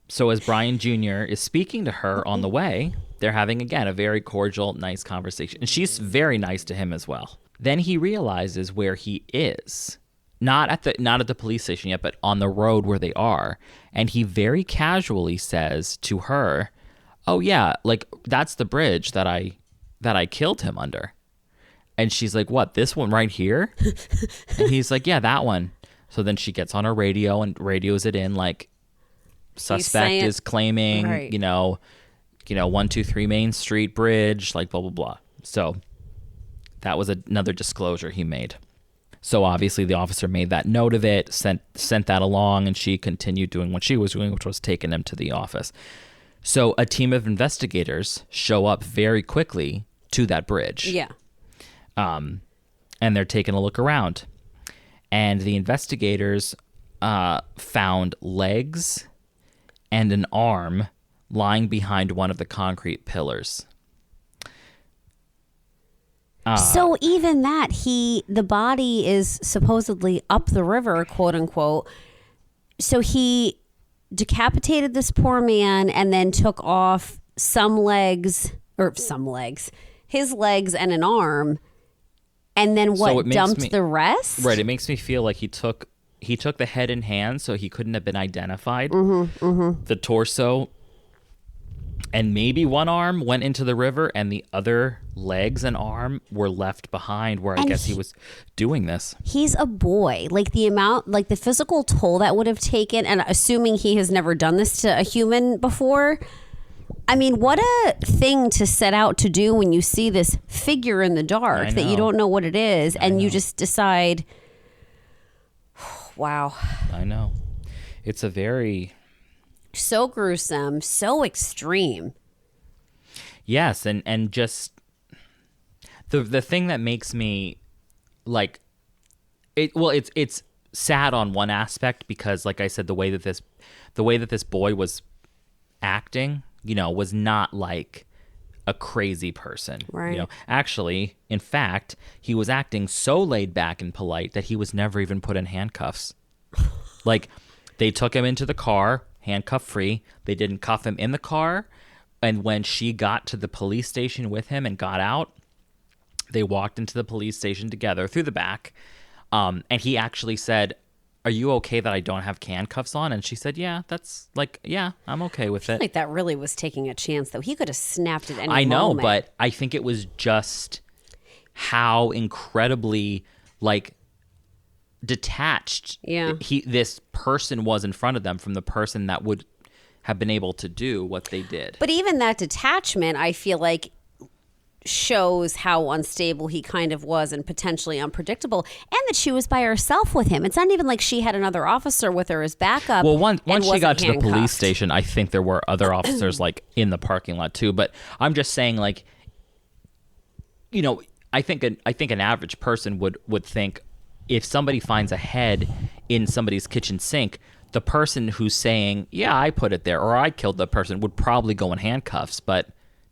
A: So as Brian Jr. is speaking to her on the way, they're having, again, a very cordial, nice conversation. And she's very nice to him as well. Then he realizes where he is. Not at the police station yet, but on the road where they are. And he very casually says to her, "Oh yeah, like that's the bridge that I killed him under." And she's like, "What, this one right here?" And he's like, "Yeah, that one." So then she gets on her radio and radios it in, like, suspect is claiming,
B: right.
A: 123 Main Street Bridge, like blah, blah, blah. So that was another disclosure he made. So obviously the officer made that note of it, sent that along, and she continued doing what she was doing, which was taking him to the office. So a team of investigators show up very quickly to that bridge.
B: Yeah.
A: And they're taking a look around. And the investigators found legs and an arm lying behind one of the concrete pillars.
B: So even that, the body is supposedly up the river, quote unquote. So he decapitated this poor man and then took off his legs and an arm. And then dumped the rest?
A: Right. It makes me feel like he took the head and hands, so he couldn't have been identified. The torso and maybe one arm went into the river, and the other legs and arm were left behind where I guess he was doing this. He's
B: a boy. Like the physical toll that would have taken, and assuming he has never done this to a human before. I mean, what a thing to set out to do when you see this figure in the dark that you don't know what it is, and you just decide, wow.
A: I know. It's a very...
B: So gruesome, so extreme.
A: Yes, and just... The thing that makes me, like... It's sad on one aspect because, like I said, the way that this boy was acting... was not like a crazy person.
B: Right.
A: Actually, in fact, he was acting so laid back and polite that he was never even put in handcuffs. Like, they took him into the car, handcuff free. They didn't cuff him in the car. And when she got to the police station with him and got out, they walked into the police station together through the back. And he actually said, "Are you okay that I don't have handcuffs on?" And she said, "Yeah, I'm okay with it."
B: Like that really was taking a chance, though. He could have snapped at any moment.
A: I know, but I think it was just how incredibly, like, detached this person was in front of them from the person that would have been able to do what they did.
B: But even that detachment, I feel like, shows how unstable he kind of was and potentially unpredictable, and that she was by herself with him. It's not even like she had another officer with her as backup.
A: Well, once she got to the police station, I think there were other officers like in the parking lot too. But I'm just saying, like, I think an average person would think if somebody finds a head in somebody's kitchen sink, the person who's saying, "Yeah, I put it there," or "I killed the person," would probably go in handcuffs, but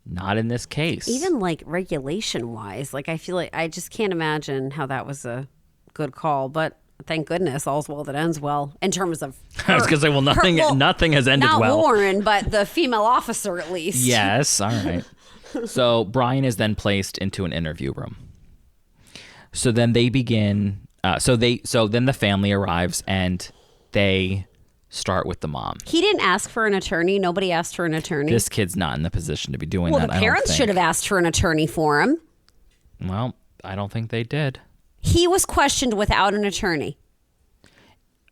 A: not in this case.
B: Even like regulation wise, like I feel like I just can't imagine how that was a good call. But thank goodness, all's well that ends well. In terms of
A: I was gonna say, nothing has ended
B: not
A: well.
B: Not Warren, but the female officer at least.
A: Yes, all right. So Brian is then placed into an interview room. So then they begin. So then the family arrives and they start with the mom.
B: He didn't ask for an attorney. Nobody asked for an attorney.
A: This kid's not in the position to be doing that.
B: Well, the parents should have asked for an attorney for him.
A: Well, I don't think they did.
B: He was questioned without an attorney.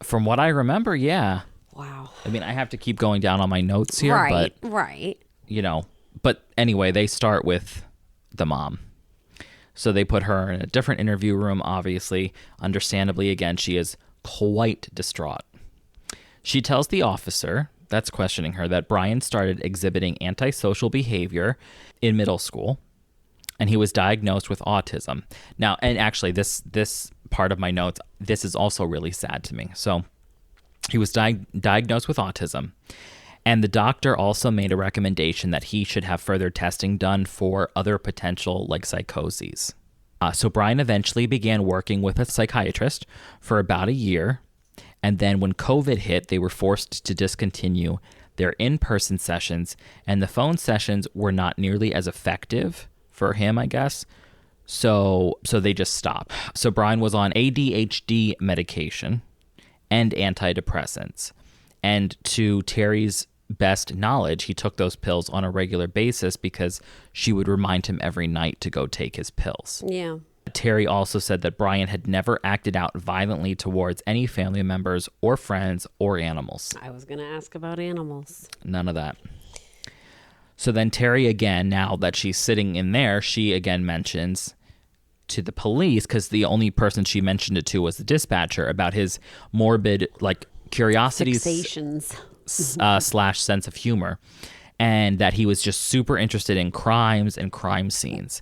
A: From what I remember, yeah.
B: Wow.
A: I mean, I have to keep going down on my notes here.
B: Right.
A: But anyway, they start with the mom. So they put her in a different interview room, obviously. Understandably, again, she is quite distraught. She tells the officer that's questioning her that Brian started exhibiting antisocial behavior in middle school, and he was diagnosed with autism. Now, and actually, this part of my notes, this is also really sad to me. So he was diagnosed with autism, and the doctor also made a recommendation that he should have further testing done for other potential, like, psychoses. So Brian eventually began working with a psychiatrist for about a year. And then when COVID hit, they were forced to discontinue They're in-person sessions, and the phone sessions were not nearly as effective for him, I guess. So they just stopped. So Brian was on ADHD medication and antidepressants. And to Terry's best knowledge, he took those pills on a regular basis because she would remind him every night to go take his pills.
B: Yeah.
A: Terry also said that Brian had never acted out violently towards any family members or friends or animals.
B: I was going to ask about animals.
A: None of that. So then Terry again, now that she's sitting in there, she again mentions to the police, because the only person she mentioned it to was the dispatcher, about his morbid, like, curiosities
B: Fixations.
A: / sense of humor, and that he was just super interested in crimes and crime scenes.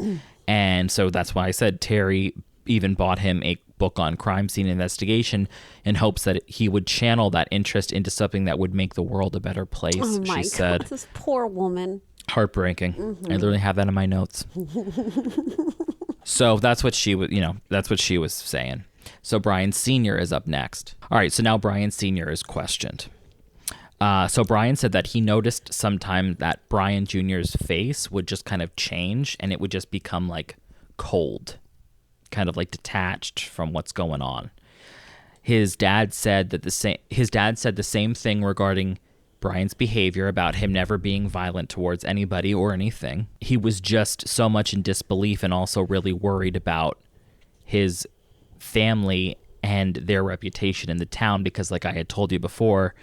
A: And so that's why I said Terry even bought him a book on crime scene investigation in hopes that he would channel that interest into something that would make the world a better place.
B: Oh my
A: she said.
B: God, this poor woman.
A: Heartbreaking. I literally have that in my notes. So that's what she was, that's what she was saying. So Brian Sr. is up next. All right, so now Brian Sr. is questioned. So Brian said that he noticed sometime that Brian Jr.'s face would just kind of change, and it would just become like cold, kind of like detached from what's going on. His dad said the same thing regarding Brian's behavior, about him never being violent towards anybody or anything. He was just so much in disbelief and also really worried about his family and their reputation in the town, because like I had told you before,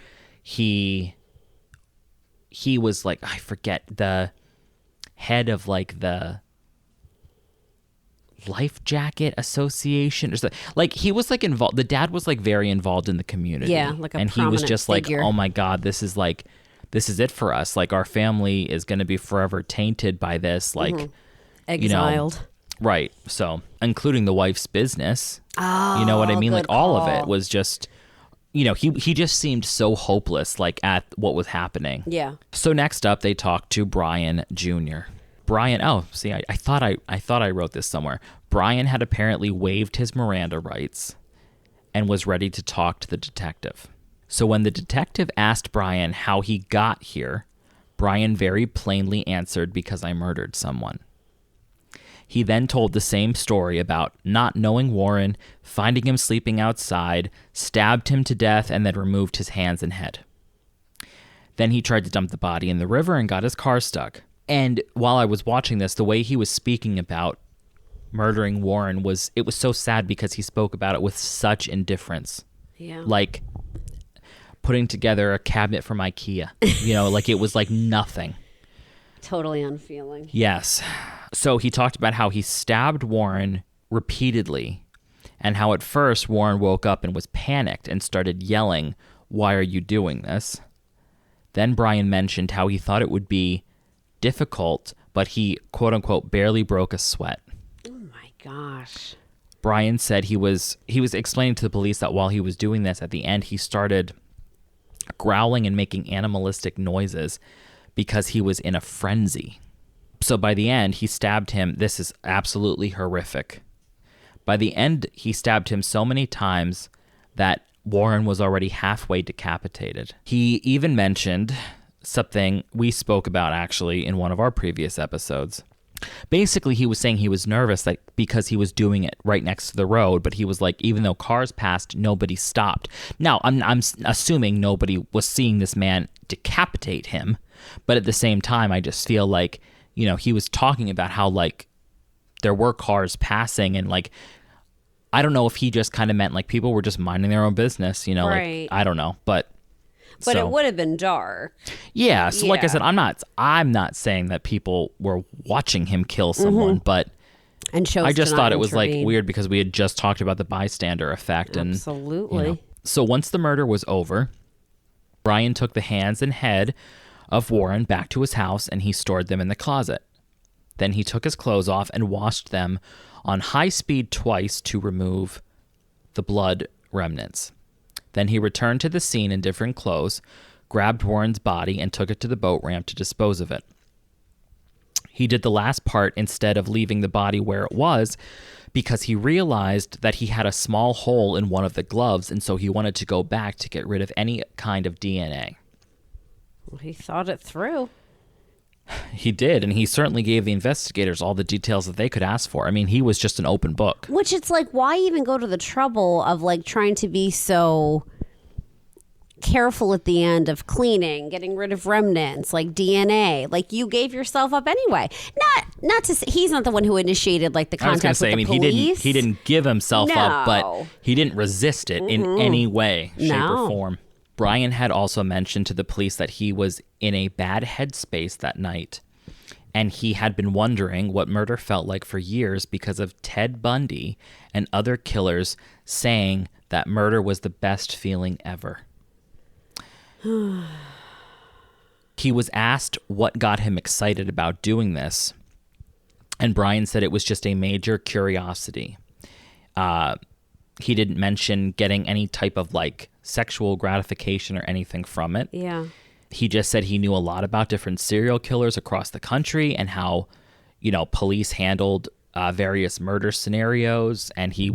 A: he was like, I forget, the head of like the Life Jacket Association or something. Like he was like involved. The dad was like very involved in the community.
B: Yeah, like a
A: and he was just
B: figure.
A: like, oh my God, this is it for us. Like our family is going to be forever tainted by this. Like,
B: Exiled.
A: Right. So including the wife's business, you know what I mean? Like all of it was just, he just seemed so hopeless, like at what was happening.
B: Yeah.
A: So next up, they talked to Brian Jr. Brian, I thought I wrote this somewhere. Brian had apparently waived his Miranda rights and was ready to talk to the detective. So when the detective asked Brian how he got here, Brian very plainly answered, because I murdered someone. He then told the same story about not knowing Warren, finding him sleeping outside, stabbed him to death, and then removed his hands and head. Then he tried to dump the body in the river and got his car stuck. And while I was watching this, the way he was speaking about murdering Warren was so sad, because he spoke about it with such indifference.
B: Yeah.
A: Like putting together a cabinet from IKEA. Like it was like nothing.
B: Totally unfeeling.
A: Yes. So he talked about how he stabbed Warren repeatedly, and how at first Warren woke up and was panicked and started yelling, "Why are you doing this?" Then Brian mentioned how he thought it would be difficult, but he, quote unquote, barely broke a sweat.
B: Oh my gosh.
A: Brian said he was explaining to the police that while he was doing this, at the end he started growling and making animalistic noises because he was in a frenzy. So by the end, he stabbed him. This is absolutely horrific. By the end, he stabbed him so many times that Warren was already halfway decapitated. He even mentioned something we spoke about actually in one of our previous episodes. Basically, he was saying he was nervous because he was doing it right next to the road, but he was like, even though cars passed, nobody stopped. Now, I'm assuming nobody was seeing this man decapitate him, but at the same time, I just feel like, he was talking about how like there were cars passing, and like, I don't know if he just kind of meant like people were just minding their own business,
B: right.
A: Like, I don't know, but
B: it would have been dark.
A: Yeah. So like I
B: Yeah.
A: said, I'm not saying that people were watching him kill someone, but
B: And chose
A: I just
B: to
A: thought
B: not
A: it was like
B: intervene.
A: weird, because we had just talked about the bystander effect. And
B: Absolutely.
A: So once the murder was over, Brian took the hands and head of Warren back to his house, and he stored them in the closet. Then he took his clothes off and washed them on high speed twice to remove the blood remnants. Then he returned to the scene in different clothes, grabbed Warren's body, and took it to the boat ramp to dispose of it. He did the last part instead of leaving the body where it was, because he realized that he had a small hole in one of the gloves, and so he wanted to go back to get rid of any kind of DNA.
B: He thought it through.
A: He did, and he certainly gave the investigators all the details that they could ask for. I mean, he was just an open book.
B: Which it's like, why even go to the trouble of like trying to be so careful at the end of cleaning, getting rid of remnants, like DNA? Like, you gave yourself up anyway. Not to say he's not the one who initiated like the contact with the police.
A: He didn't give himself up, but he didn't resist it in any way, shape, or form. Brian had also mentioned to the police that he was in a bad headspace that night, and he had been wondering what murder felt like for years because of Ted Bundy and other killers saying that murder was the best feeling ever. He was asked what got him excited about doing this, and Brian said it was just a major curiosity. He didn't mention getting any type of like sexual gratification or anything from it.
B: Yeah.
A: He just said he knew a lot about different serial killers across the country and how, police handled various murder scenarios, and he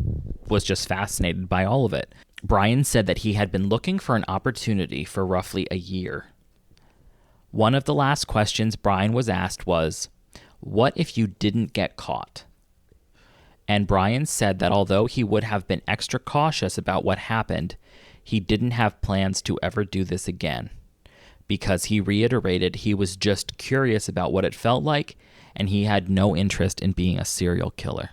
A: was just fascinated by all of it. Brian said that he had been looking for an opportunity for roughly a year. One of the last questions Brian was asked was, "What if you didn't get caught?" And Brian said that although he would have been extra cautious about what happened, he didn't have plans to ever do this again, because he reiterated he was just curious about what it felt like, and he had no interest in being a serial killer.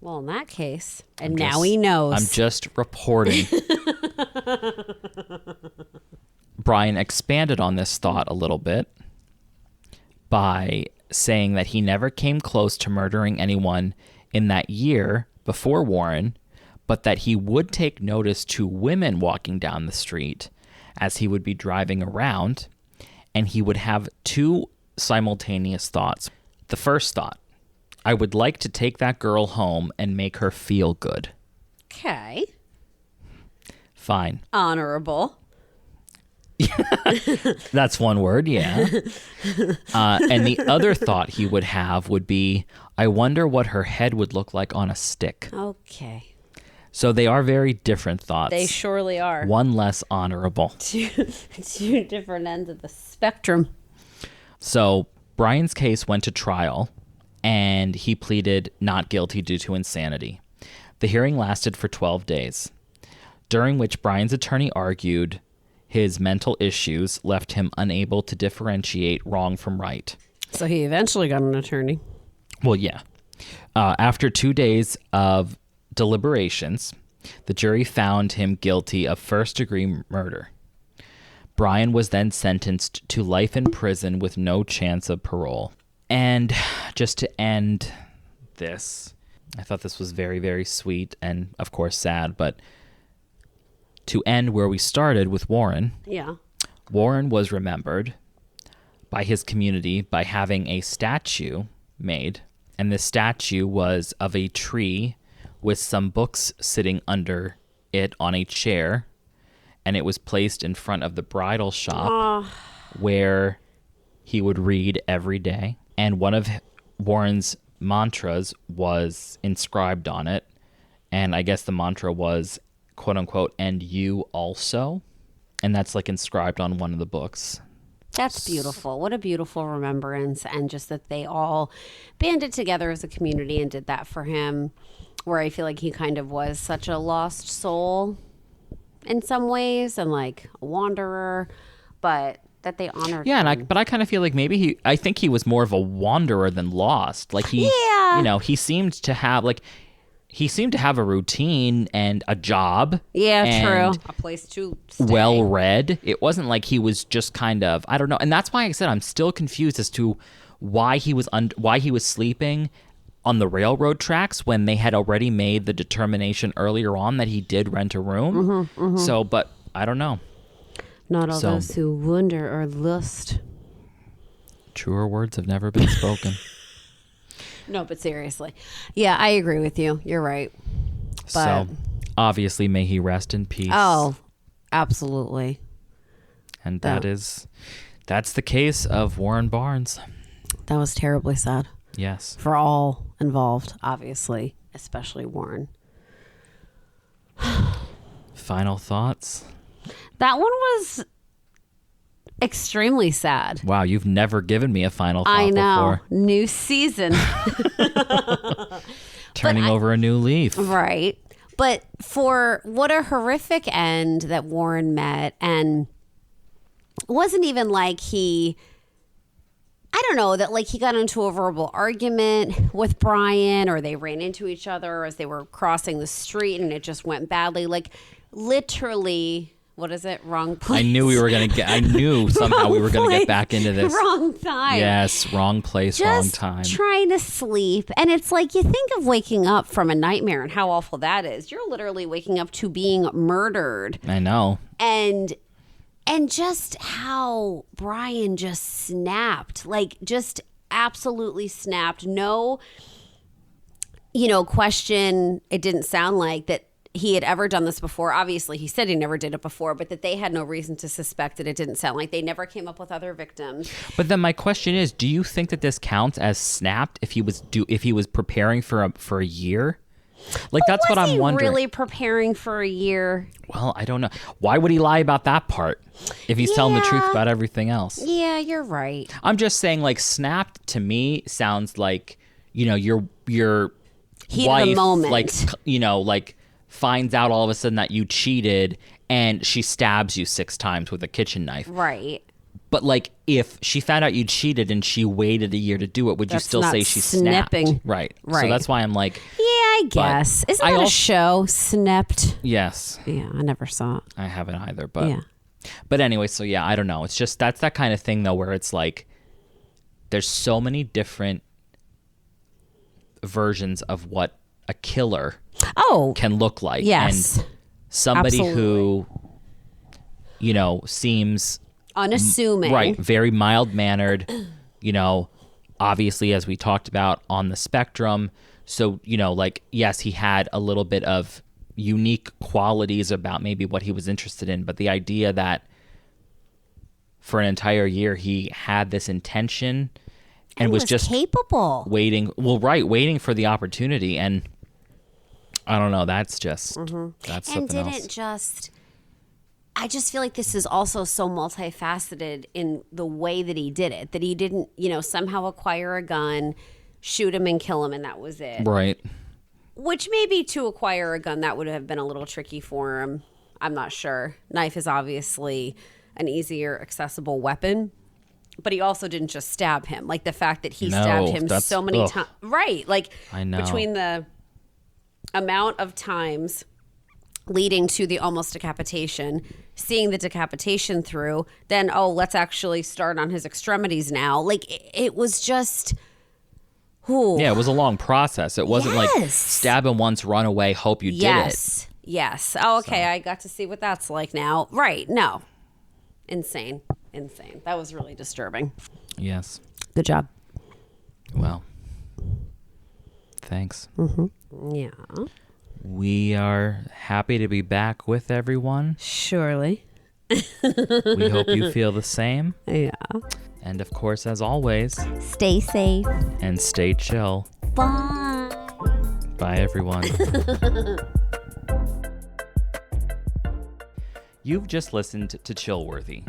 B: Well, in that case, now he knows.
A: I'm just reporting. Brian expanded on this thought a little bit by saying that he never came close to murdering anyone in that year before Warren, but that he would take notice to women walking down the street as he would be driving around, and he would have two simultaneous thoughts. The first thought, I would like to take that girl home and make her feel good.
B: Okay.
A: Fine.
B: Honorable.
A: That's one word, yeah. And the other thought he would have would be, I wonder what her head would look like on a stick.
B: Okay.
A: So they are very different thoughts.
B: They surely are.
A: One less honorable.
B: Two different ends of the spectrum.
A: So Brian's case went to trial, and he pleaded not guilty due to insanity. The hearing lasted for 12 days, during which Brian's attorney argued his mental issues left him unable to differentiate wrong from right.
B: So he eventually got an attorney.
A: Well, yeah. After 2 days of deliberations, the jury found him guilty of first-degree murder. Brian was then sentenced to life in prison with no chance of parole. And just to end this, I thought this was very, very sweet and, of course, sad, but to end where we started with Warren.
B: Yeah.
A: Warren was remembered by his community by having a statue made, and the statue was of a tree with some books sitting under it on a chair, and it was placed in front of the bridal shop where he would read every day. And one of Warren's mantras was inscribed on it, and I guess the mantra was, quote unquote, and you also, and that's like inscribed on one of the books.
B: That's beautiful. What a beautiful remembrance, and just that they all banded together as a community and did that for him, where I feel like he kind of was such a lost soul in some ways and like a wanderer, but that they honored him.
A: But I kind of feel like maybe I think he was more of a wanderer than lost. Like he seemed to have a routine and a job.
B: Yeah, true. A place to stay.
A: Well read. It wasn't like he was just kind of, I don't know. And that's why I said I'm still confused as to why he was sleeping on the railroad tracks when they had already made the determination earlier on that he did rent a room. So, but I don't know.
B: Not all those who wonder or lust.
A: Truer words have never been spoken.
B: No, but seriously. Yeah, I agree with you. You're right. But,
A: so, obviously, may he rest in peace.
B: Oh, absolutely.
A: And that's the case of Warren Barnes.
B: That was terribly sad.
A: Yes.
B: For all involved, obviously, especially Warren.
A: Final thoughts?
B: That one was Extremely sad.
A: Wow, you've never given me a final thought
B: I know.
A: before.
B: New season.
A: Turning over a new leaf.
B: Right. But for what a horrific end that Warren met, and it wasn't even like he, I don't know, that like he got into a verbal argument with Brian, or they ran into each other as they were crossing the street and it just went badly. Like literally, what is it? Wrong place.
A: I knew somehow we were going to get back into this.
B: Wrong time.
A: Yes, wrong place, wrong time.
B: Trying to sleep. And it's like, you think of waking up from a nightmare and how awful that is. You're literally waking up to being murdered.
A: I know.
B: And just how Brian just snapped, like just absolutely snapped. No, question. It didn't sound like that he had ever done this before. Obviously, he said he never did it before, but that they had no reason to suspect it. It didn't sound like they never came up with other victims.
A: But then my question is, do you think that this counts as snapped if he was preparing for a year? Like, that's what I'm wondering.
B: Was he really preparing for a year?
A: Well, I don't know. Why would he lie about that part if he's telling the truth about everything else?
B: Yeah, you're right.
A: I'm just saying, like, snapped to me sounds like, your
B: Heat
A: wife,
B: of the moment.
A: like finds out all of a sudden that you cheated and she stabs you 6 times with a kitchen knife.
B: Right.
A: But like, if she found out you cheated and she waited a year to do it, would you still say she
B: snipping.
A: snapped? Right. So that's why I'm like,
B: yeah, I guess. Isn't that a show, Snipped?
A: Yes.
B: Yeah, I never saw it.
A: I haven't either, but
B: yeah.
A: But anyway, so yeah, I don't know. It's just that's that kind of thing though, where it's like there's so many different versions of what a killer can look like.
B: Yes.
A: And somebody who, seems
B: unassuming.
A: Right. Very mild-mannered, obviously, as we talked about, on the spectrum. So, like, yes, he had a little bit of unique qualities about maybe what he was interested in. But the idea that for an entire year he had this intention and was just
B: capable.
A: Waiting for the opportunity. And I don't know. That's just, that's something else.
B: I just feel like this is also so multifaceted in the way that he did it, that he didn't, somehow acquire a gun, shoot him and kill him, and that was it.
A: Right.
B: Which maybe to acquire a gun, that would have been a little tricky for him. I'm not sure. Knife is obviously an easier accessible weapon, but he also didn't just stab him. Like the fact that he stabbed him so many times. Right. Like
A: I know.
B: Between the amount of times leading to the almost decapitation, seeing the decapitation through, then, let's actually start on his extremities now. Like, it was just... Ooh.
A: Yeah, it was a long process. It wasn't like stab him once, run away, hope you did it.
B: Yes. Oh, okay, so. I got to see what that's like now. Right, no. Insane. That was really disturbing.
A: Yes.
B: Good job.
A: Well, thanks.
B: Mm-hmm. Yeah.
A: We are happy to be back with everyone.
B: Surely.
A: We hope you feel the same.
B: Yeah.
A: And of course, as always,
B: stay safe.
A: And stay chill.
B: Bye.
A: Bye, everyone. You've just listened to Chillworthy.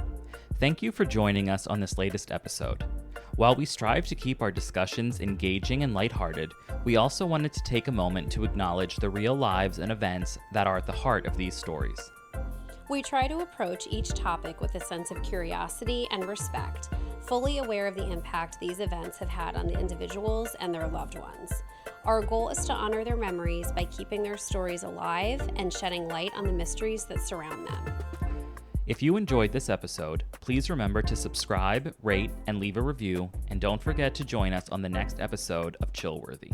A: Thank you for joining us on this latest episode. While we strive to keep our discussions engaging and lighthearted, we also wanted to take a moment to acknowledge the real lives and events that are at the heart of these stories.
B: We try to approach each topic with a sense of curiosity and respect, fully aware of the impact these events have had on the individuals and their loved ones. Our goal is to honor their memories by keeping their stories alive and shedding light on the mysteries that surround them.
A: If you enjoyed this episode, please remember to subscribe, rate, and leave a review, and don't forget to join us on the next episode of Chillworthy.